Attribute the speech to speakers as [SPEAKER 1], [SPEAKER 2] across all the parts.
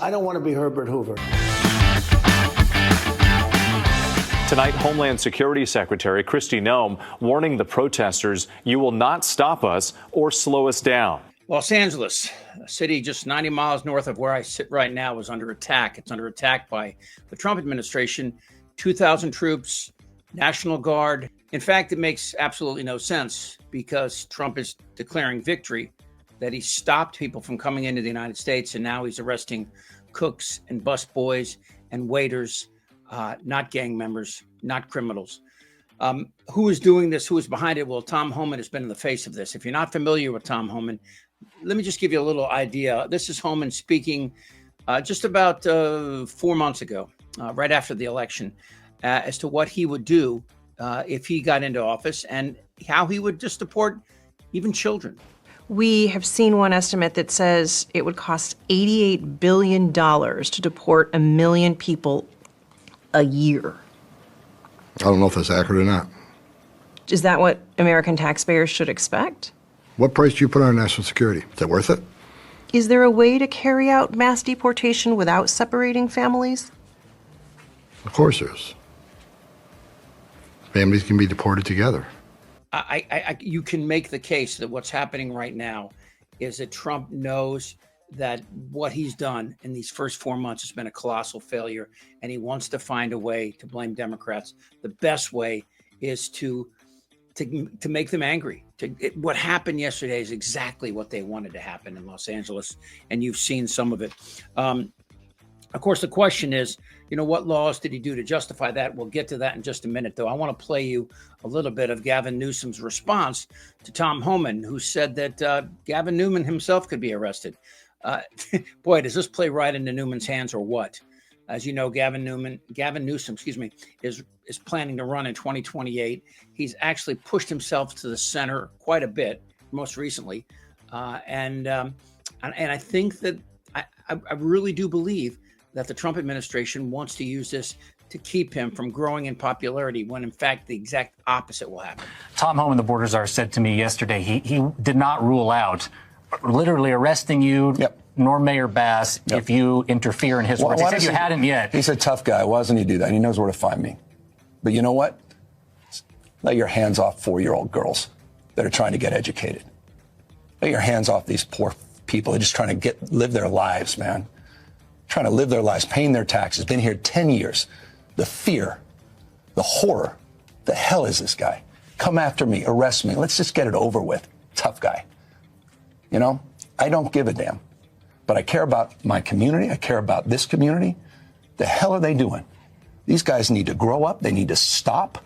[SPEAKER 1] I don't want to be Herbert Hoover.
[SPEAKER 2] Tonight, Homeland Security Secretary Kristi Noem warning the protesters, "You will not stop us or slow us down."
[SPEAKER 3] Los Angeles, a city just 90 miles north of where I sit right now, is under attack. It's under attack by the Trump administration, 2,000 troops, National Guard. In fact, it makes absolutely no sense because Trump is declaring victory, that he stopped people from coming into the United States, and now he's arresting cooks and busboys and waiters, not gang members, not criminals. Who is doing this? Who is behind it? Well, Tom Homan has been in the face of this. If you're not familiar with Tom Homan, let me just give you a little idea. This is Homan speaking just about 4 months ago, right after the election, as to what he would do if he got into office and how he would just deport even children.
[SPEAKER 4] We have seen one estimate that says it would cost $88 billion to deport 1 million people a year.
[SPEAKER 5] I don't know if that's accurate or not.
[SPEAKER 4] Is that what American taxpayers should expect?
[SPEAKER 5] What price do you put on national security? Is that worth it?
[SPEAKER 4] Is there a way to carry out mass deportation without separating families?
[SPEAKER 5] Of course there is. Families can be deported together.
[SPEAKER 3] You can make the case that what's happening right now is that Trump knows that what he's done in these first 4 months has been a colossal failure, and he wants to find a way to blame Democrats. The best way is to make them angry. What happened yesterday is exactly what they wanted to happen in Los Angeles, and you've seen some of it. Of course, the question is, what laws did he do to justify that? We'll get to that in just a minute, though. I want to play you a little bit of Gavin Newsom's response to Tom Homan, who said that Gavin Newsom himself could be arrested. Boy, does this play right into Newman's hands or what? As you know, Gavin Newsom, is planning to run in 2028. He's actually pushed himself to the center quite a bit, most recently, and I think that I really do believe that the Trump administration wants to use this to keep him from growing in popularity, when in fact the exact opposite will happen.
[SPEAKER 6] Tom Homan, the border czar, said to me yesterday he did not rule out literally arresting you, nor Mayor Bass, if you interfere in his words. He said you hadn't yet.
[SPEAKER 7] He's a tough guy. Why doesn't he do that? He knows where to find me. But you know what? Let your hands off 4-year-old girls that are trying to get educated. Let your hands off these poor people. They're just trying to live their lives, man. Trying to live their lives, paying their taxes, been here 10 years. The fear, the horror, the hell is this guy? Come after me, arrest me. Let's just get it over with. Tough guy. I don't give a damn. But I care about my community. I care about this community. The hell are they doing? These guys need to grow up. They need to stop.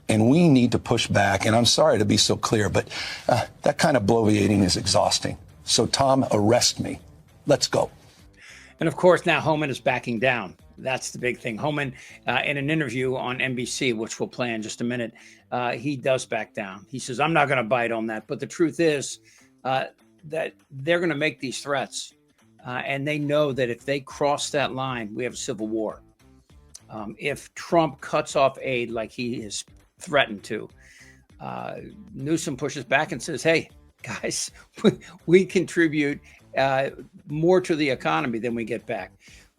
[SPEAKER 7] And we need to push back. And I'm sorry to be so clear, but that kind of bloviating is exhausting. So, Tom, arrest me. Let's go.
[SPEAKER 3] And of course, now Homan is backing down. That's the big thing. Homan, in an interview on NBC, which we'll play in just a minute, he does back down. He says, I'm not going to bite on that. But the truth is that they're going to make these threats. And they know that if they cross that line, we have a civil war. If Trump cuts off aid like he has threatened to, Newsom pushes back and says, hey, guys, we contribute more to the economy than we get back.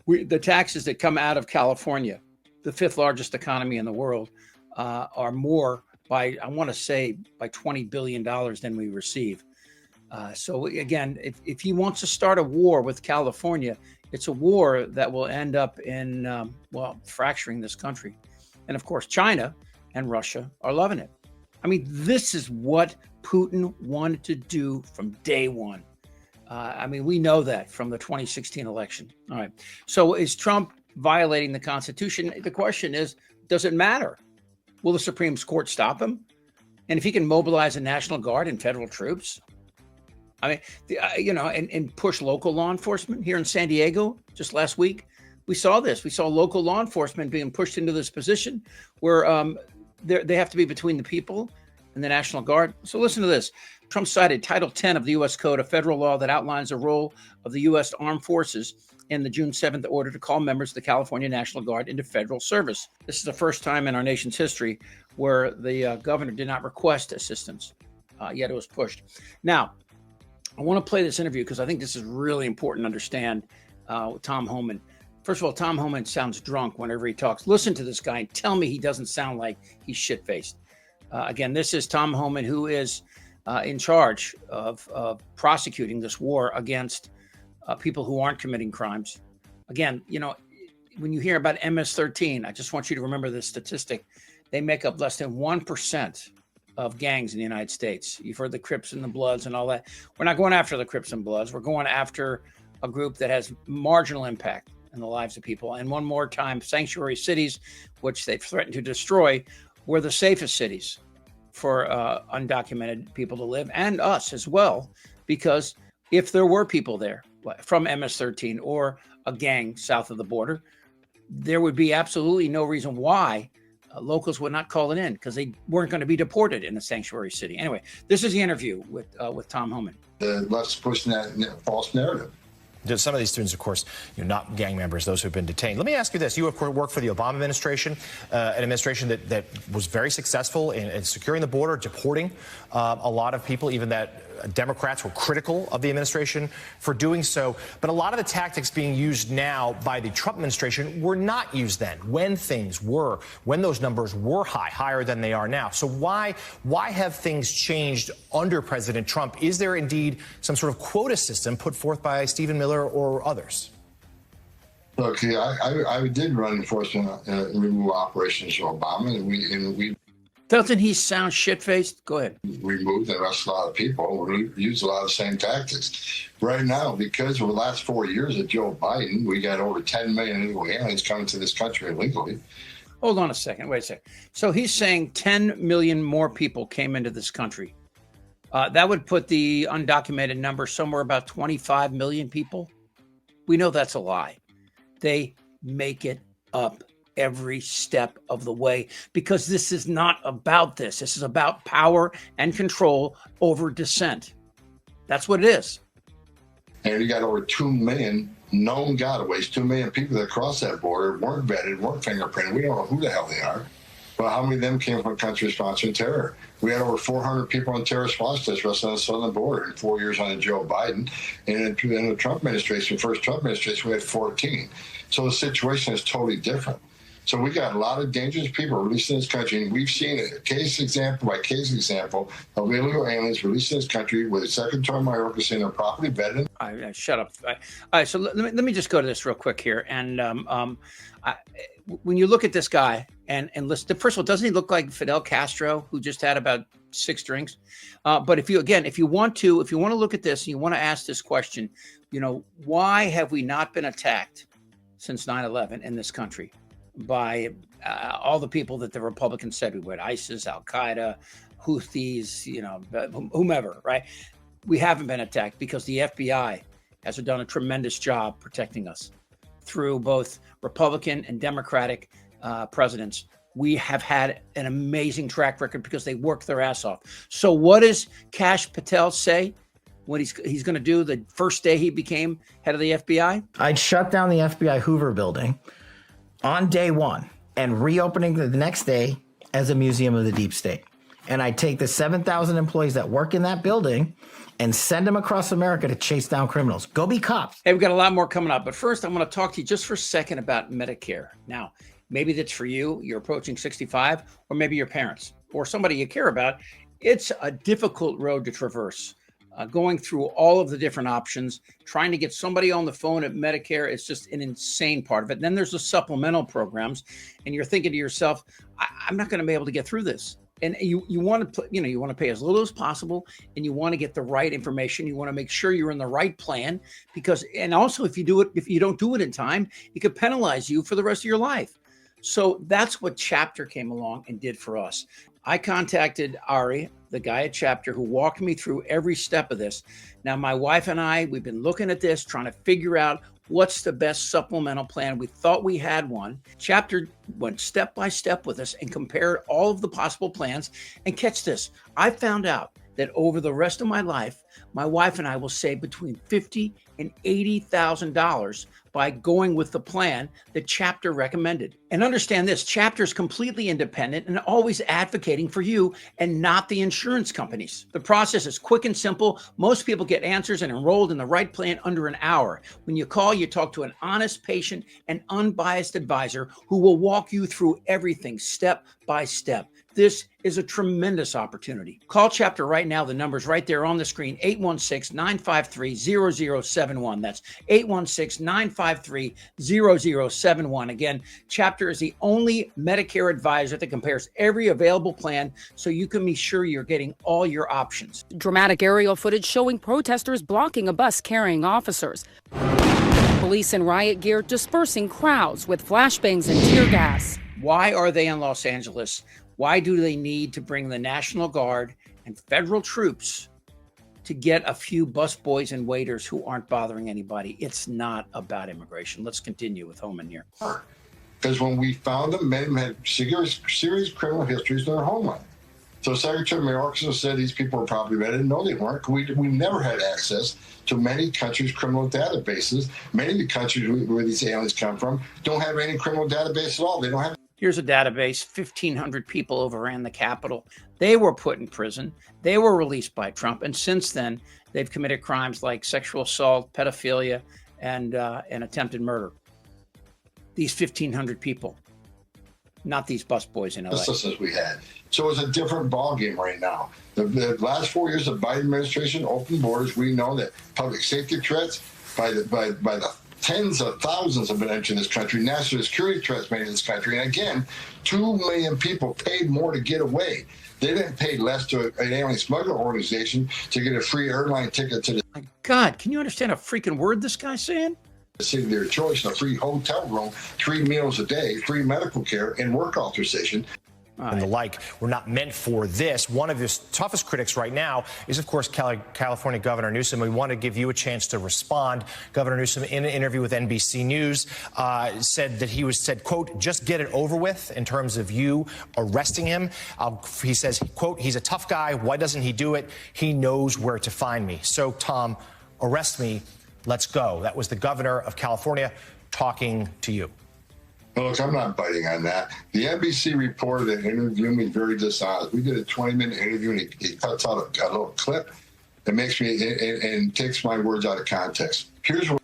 [SPEAKER 3] The taxes that come out of California, the 5th largest economy in the world, are more by, I want to say, by $20 billion than we receive. So again, if he wants to start a war with California, it's a war that will end up in, fracturing this country. And of course, China and Russia are loving it. I mean, this is what Putin wanted to do from day one. We know that from the 2016 election. All right. So is Trump violating the Constitution? The question is, does it matter? Will the Supreme Court stop him? And if he can mobilize a National Guard and federal troops, and push local law enforcement here in San Diego just last week, we saw this. We saw local law enforcement being pushed into this position where they have to be between the people and the National Guard. So listen to this. Trump cited Title 10 of the U.S. Code, a federal law that outlines the role of the U.S. Armed Forces in the June 7th order to call members of the California National Guard into federal service. This is the first time in our nation's history where the governor did not request assistance, yet it was pushed. Now, I want to play this interview because I think this is really important to understand Tom Homan. First of all, Tom Homan sounds drunk whenever he talks. Listen to this guy and tell me he doesn't sound like he's shit-faced. Again, this is Tom Homan, who is in charge of prosecuting this war against people who aren't committing crimes. Again, you know, when you hear about MS-13, I just want you to remember this statistic. They make up less than 1% of gangs in the United States. You've heard the Crips and the Bloods and all that. We're not going after the Crips and Bloods. We're going after a group that has marginal impact in the lives of people. And one more time, sanctuary cities, which they've threatened to destroy, were the safest cities for undocumented people to live, and us as well, because if there were people there from MS-13 or a gang south of the border, there would be absolutely no reason why locals would not call it in, because they weren't going to be deported in a sanctuary city. Anyway, this is the interview with Tom Homan.
[SPEAKER 1] The left's pushing that false narrative.
[SPEAKER 8] Some of these students, of course, not gang members, those who have been detained. Let me ask you this. You, of course, worked for the Obama administration, an administration that was very successful in securing the border, deporting a lot of people, even that Democrats were critical of the administration for doing so. But a lot of the tactics being used now by the Trump administration were not used then, when those numbers were higher than they are now. So why have things changed under President Trump? Is there indeed some sort of quota system put forth by Stephen Miller or others?
[SPEAKER 1] Look, I did run enforcement and removal operations for Obama, and we
[SPEAKER 3] Doesn't he sound shit-faced? Go ahead.
[SPEAKER 1] removed and arrested a lot of people. We used a lot of the same tactics. Right now, because of the last 4 years of Joe Biden, we got over 10 million illegal aliens coming to this country illegally.
[SPEAKER 3] Hold on a second. Wait a second. So he's saying 10 million more people came into this country. That would put the undocumented number somewhere about 25 million people. We know that's a lie. They make it up every step of the way, because this is not about this. This is about power and control over dissent. That's what it is.
[SPEAKER 1] And you got over 2 million known gotaways, 2 million people that crossed that border, weren't vetted, weren't fingerprinted. We don't know who the hell they are. But how many of them came from countries sponsoring terror? We had over 400 people in terror response tests arrested on the southern border in 4 years under Joe Biden. And in the Trump administration, first Trump administration, we had 14. So the situation is totally different. So we got a lot of dangerous people released in this country, and we've seen a case example by case example of illegal aliens released in this country with a second-term bureaucracy and they're properly vetted.
[SPEAKER 3] Shut up. All right, so let me just go to this real quick here. And when you look at this guy and listen, first of all, doesn't he look like Fidel Castro, who just had about 6 drinks? But if you want to look at this and you want to ask this question, why have we not been attacked since 9/11 in this country by all the people that the Republicans said we would? ISIS, Al Qaeda, Houthis, whomever, right? We haven't been attacked because the FBI has done a tremendous job protecting us through both Republican and Democratic presidents. We have had an amazing track record because they work their ass off. So what does Kash Patel say when he's going to do the first day he became head of the FBI?
[SPEAKER 9] I'd shut down the FBI Hoover building on day one and reopening the next day as a museum of the deep state. And I'd take the 7,000 employees that work in that building and send them across America to chase down criminals. Go be cops.
[SPEAKER 3] Hey, we've got a lot more coming up. But first, I'm going to talk to you just for a second about Medicare. Now, maybe that's for you. You're approaching 65, or maybe your parents or somebody you care about. It's a difficult road to traverse. Going through all of the different options, trying to get somebody on the phone at Medicare, it's just an insane part of it. And then there's the supplemental programs, and you're thinking to yourself, I'm not going to be able to get through this. And you want to pay as little as possible, and you want to get the right information. You want to make sure you're in the right plan, and also if you don't do it in time, it could penalize you for the rest of your life. So that's what Chapter came along and did for us. I contacted Ari, the guy at Chapter, who walked me through every step of this. Now, my wife and I, we've been looking at this, trying to figure out what's the best supplemental plan. We thought we had one. Chapter went step by step with us and compared all of the possible plans. And catch this, I found out that over the rest of my life, my wife and I will save between $50,000 and $80,000 by going with the plan that Chapter recommended. And understand this, Chapter is completely independent and always advocating for you and not the insurance companies. The process is quick and simple. Most people get answers and enrolled in the right plan under an hour. When you call, you talk to an honest patient and unbiased advisor who will walk you through everything step by step. This is a tremendous opportunity. Call Chapter right now. The number's right there on the screen, 816-953-0071. That's 816-953-0071. Again, Chapter is the only Medicare advisor that compares every available plan so you can be sure you're getting all your options.
[SPEAKER 10] Dramatic aerial footage showing protesters blocking a bus carrying officers. Police in riot gear dispersing crowds with flashbangs and tear gas.
[SPEAKER 3] Why are they in Los Angeles? Why do they need to bring the National Guard and federal troops to get a few busboys and waiters who aren't bothering anybody? It's not about immigration. Let's continue with Homan here.
[SPEAKER 1] Because when we found them, many of them had serious criminal histories in their homeland. So Secretary Mayorkas said these people were probably vetted. No, they weren't. We never had access to many countries' criminal databases. Many of the countries where these aliens come from don't have any criminal database at all. They don't have.
[SPEAKER 3] Here's a database. 1,500 people overran the Capitol. They were put in prison. They were released by Trump. And since then, they've committed crimes like sexual assault, pedophilia, and attempted murder. These 1,500 people, not these busboys in LA.
[SPEAKER 1] As we had. So it's a different ballgame right now. The last 4 years of Biden administration, open borders, we know that public safety threats by the tens of thousands have been entering this country, national security threats made in this country. And again, 2 million people paid more to get away. They didn't pay less to an alien smuggler organization to get a free airline ticket to the.
[SPEAKER 3] My God, can you understand a freaking word this guy's saying?
[SPEAKER 1] City of their choice, a free hotel room, 3 meals a day, free medical care, and work authorization.
[SPEAKER 8] And the like were not meant for this. One of his toughest critics right now is, of course, California Governor Newsom. We want to give you a chance to respond. Governor Newsom, in an interview with NBC News, said, quote, just get it over with in terms of you arresting him. He says, quote, he's a tough guy. Why doesn't he do it? He knows where to find me. So, Tom, arrest me. Let's go. That was the governor of California talking to you.
[SPEAKER 1] Look, I'm not biting on that. The NBC reporter that interviewed me very dishonest. We did a 20-minute interview, and he cuts out a little clip that makes me and takes my words out of context. Here's what.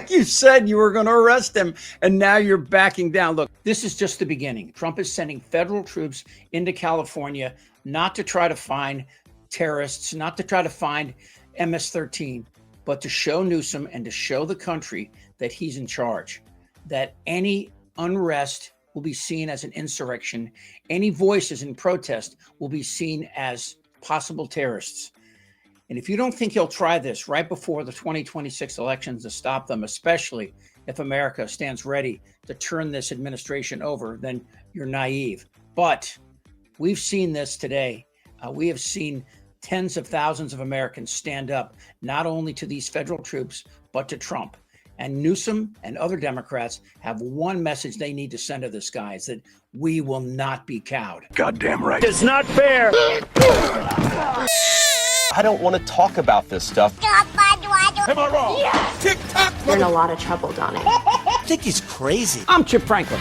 [SPEAKER 3] You said you were going to arrest him, and now you're backing down. Look, this is just the beginning. Trump is sending federal troops into California not to try to find terrorists, not to try to find MS-13, but to show Newsom and to show the country that he's in charge. That any unrest will be seen as an insurrection. Any voices in protest will be seen as possible terrorists. And if you don't think he'll try this right before the 2026 elections to stop them, especially if America stands ready to turn this administration over, then you're naive. But we've seen this today. We have seen tens of thousands of Americans stand up, not only to these federal troops, but to Trump. And Newsom and other Democrats have one message they need to send to this guy, is that we will not be cowed.
[SPEAKER 11] Goddamn right.
[SPEAKER 12] It's not fair.
[SPEAKER 11] I don't want to talk about this stuff.
[SPEAKER 12] Am I wrong?
[SPEAKER 11] Yes.
[SPEAKER 13] You're in a lot of trouble, Donnie.
[SPEAKER 12] I think he's crazy.
[SPEAKER 3] I'm Chip Franklin.